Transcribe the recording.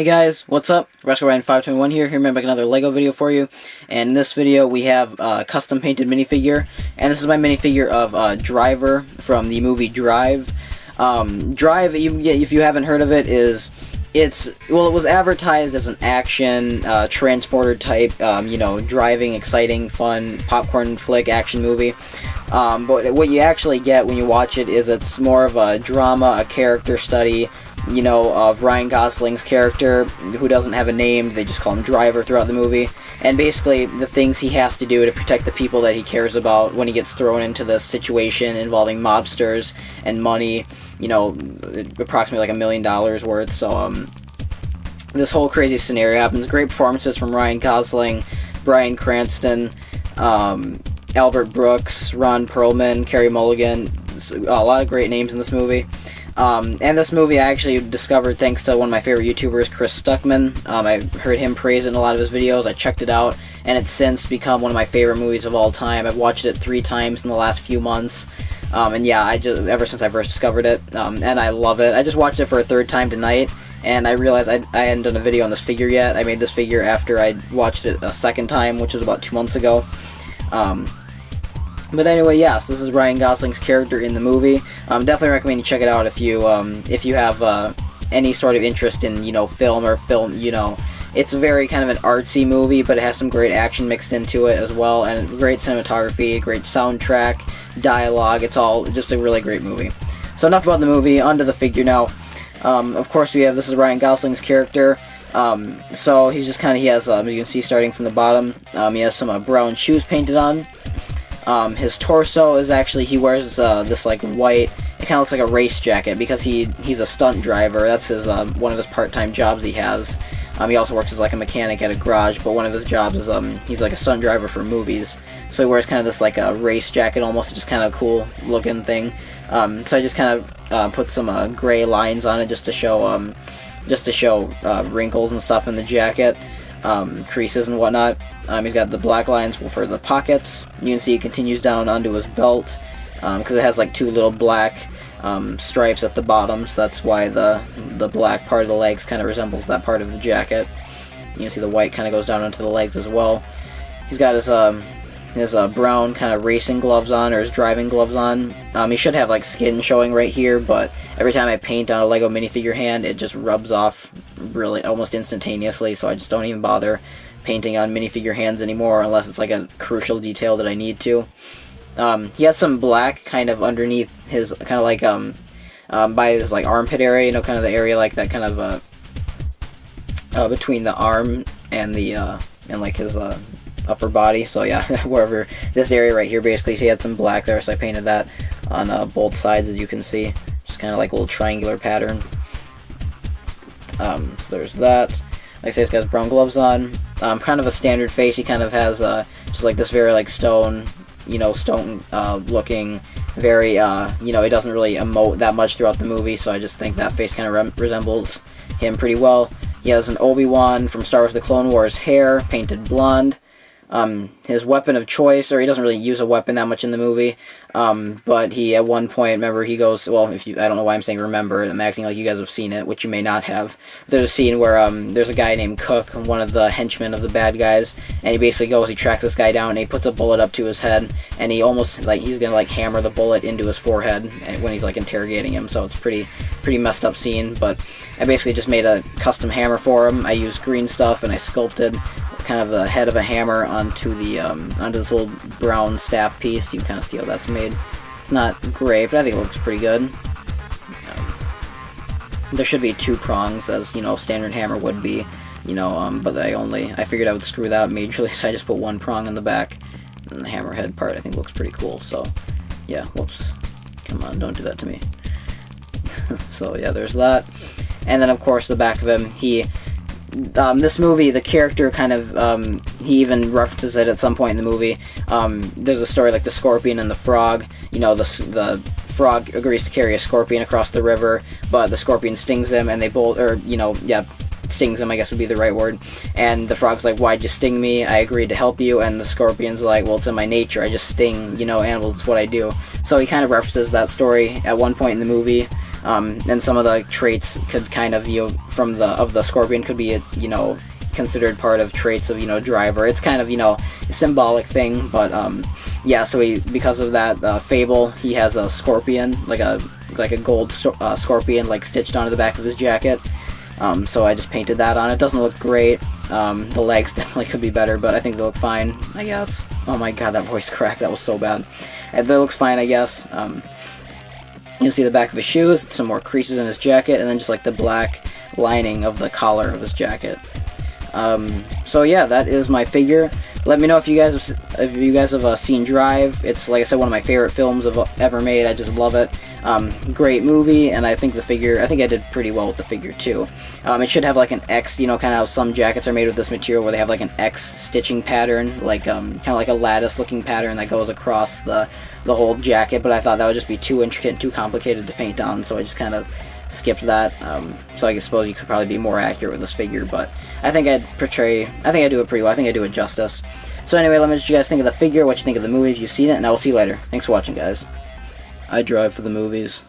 Hey guys, what's up? RescoRyan521 here to make another LEGO video for you. And in this video we have a custom painted minifigure. And this is my minifigure of Driver from the movie Drive. Drive, if you haven't heard of it, it was advertised as an action, transporter type, driving, exciting, fun, popcorn flick action movie. But what you actually get when you watch it is it's more of a drama, a character study, of Ryan Gosling's character, who doesn't have a name. They just call him Driver throughout the movie. And basically, the things he has to do to protect the people that he cares about when he gets thrown into this situation involving mobsters and money, approximately like $1 million worth. So, this whole crazy scenario happens. Great performances from Ryan Gosling, Bryan Cranston, Albert Brooks, Ron Perlman, Carey Mulligan. A lot of great names in this movie. And this movie I actually discovered thanks to one of my favorite YouTubers, Chris Stuckman. I heard him praise it in a lot of his videos. I checked it out, and it's since become one of my favorite movies of all time. I've watched it 3 times in the last few months. And yeah, ever since I first discovered it, and I love it. I just watched it for a 3rd time tonight, and I realized I hadn't done a video on this figure yet. I made this figure after I watched it a 2nd time, which was about 2 months ago. But anyway, yes, this is Ryan Gosling's character in the movie. Definitely recommend you check it out if you have any sort of interest in film. It's very kind of an artsy movie, but it has some great action mixed into it as well, and great cinematography, great soundtrack, dialogue. It's all just a really great movie. So enough about the movie. Onto the figure now. Of course, this is Ryan Gosling's character. So he's just he has you can see starting from the bottom. He has some brown shoes painted on. His torso is actually, he wears this like white, it kind of looks like a race jacket because he's a stunt driver. That's his one of his part-time jobs he has. He also works as like a mechanic at a garage, but one of his jobs is he's like a stunt driver for movies. So he wears kind of this like a race jacket almost, just kind of cool looking thing. So I just kind of put some gray lines on it just to show wrinkles and stuff in the jacket. Creases and whatnot. He's got the black lines for the pockets. You can see it continues down onto his belt because it has like 2 little black stripes at the bottom, so that's why the black part of the legs kind of resembles that part of the jacket. You can see the white kind of goes down onto the legs as well. He's got his brown kind of racing gloves on, or his driving gloves on. He should have like skin showing right here, but every time I paint on a LEGO minifigure hand, it just rubs off really almost instantaneously, so I just don't even bother painting on minifigure hands anymore unless it's like a crucial detail that I need to. He has some black kind of underneath his, kind of like by his like armpit area, kind of the area like that kind of between the arm and the and like his upper body. So yeah, wherever this area right here, basically, so he had some black there, so I painted that on both sides, as you can see, just kind of like a little triangular pattern. So there's that. Like I say, he's got his brown gloves on. Kind of a standard face. He kind of has just like this very like stone looking, very he doesn't really emote that much throughout the movie, so I just think that face kind of resembles him pretty well. He has an Obi-Wan from Star Wars: The Clone Wars hair, painted blonde. His weapon of choice, or he doesn't really use a weapon that much in the movie, but he, at one point, remember, he goes, well, I don't know why I'm saying remember, I'm acting like you guys have seen it, which you may not have. There's a scene where, there's a guy named Cook, one of the henchmen of the bad guys, and he basically goes, he tracks this guy down, and he puts a bullet up to his head, and he almost, like, he's gonna, like, hammer the bullet into his forehead when he's, like, interrogating him, so it's pretty messed up scene, but I basically just made a custom hammer for him. I used green stuff, and I sculpted kind of the head of a hammer onto this little brown staff piece. You can kind of see how that's made. It's not great, but I think it looks pretty good. There should be 2 prongs, as standard hammer would be, but I figured I would screw that up majorly, so I just put 1 prong in the back, and the hammerhead part I think looks pretty cool. So yeah, whoops, come on, don't do that to me. So yeah, there's that. And then of course the back of him, this movie, the character kind of, he even references it at some point in the movie. There's a story like the scorpion and the frog. The frog agrees to carry a scorpion across the river, but the scorpion stings him, and they both, stings him, I guess would be the right word. And the frog's like, why'd you sting me? I agreed to help you. And the scorpion's like, well, it's in my nature. I just sting, animals. It's what I do. So he kind of references that story at one point in the movie. and some of the traits could kind of, from the Scorpion could be, considered part of traits of, Driver. It's kind of, a symbolic thing, but, yeah, so because of that, Fable, he has a scorpion, like a gold scorpion, like, stitched onto the back of his jacket. So I just painted that on. It doesn't look great. The legs definitely could be better, but I think they look fine, I guess. Oh my god, that voice crack, that was so bad. That looks fine, I guess. You'll see the back of his shoes, some more creases in his jacket, and then just like the black lining of the collar of his jacket. So yeah, that is my figure. Let me know if you guys have seen Drive. It's, like I said, one of my favorite films ever made. I just love it. Great movie, and I think I did pretty well with the figure too. It should have like an X, kind of how some jackets are made with this material, where they have like an X stitching pattern, like kind of like a lattice-looking pattern that goes across the whole jacket. But I thought that would just be too intricate and too complicated to paint on, so I just kind of skipped that. So I suppose you could probably be more accurate with this figure, but I think I do it pretty well. I think I do it justice. So anyway, let me know what you guys think of the figure, what you think of the movie if you've seen it, and I will see you later. Thanks for watching, guys. I drive for the movies.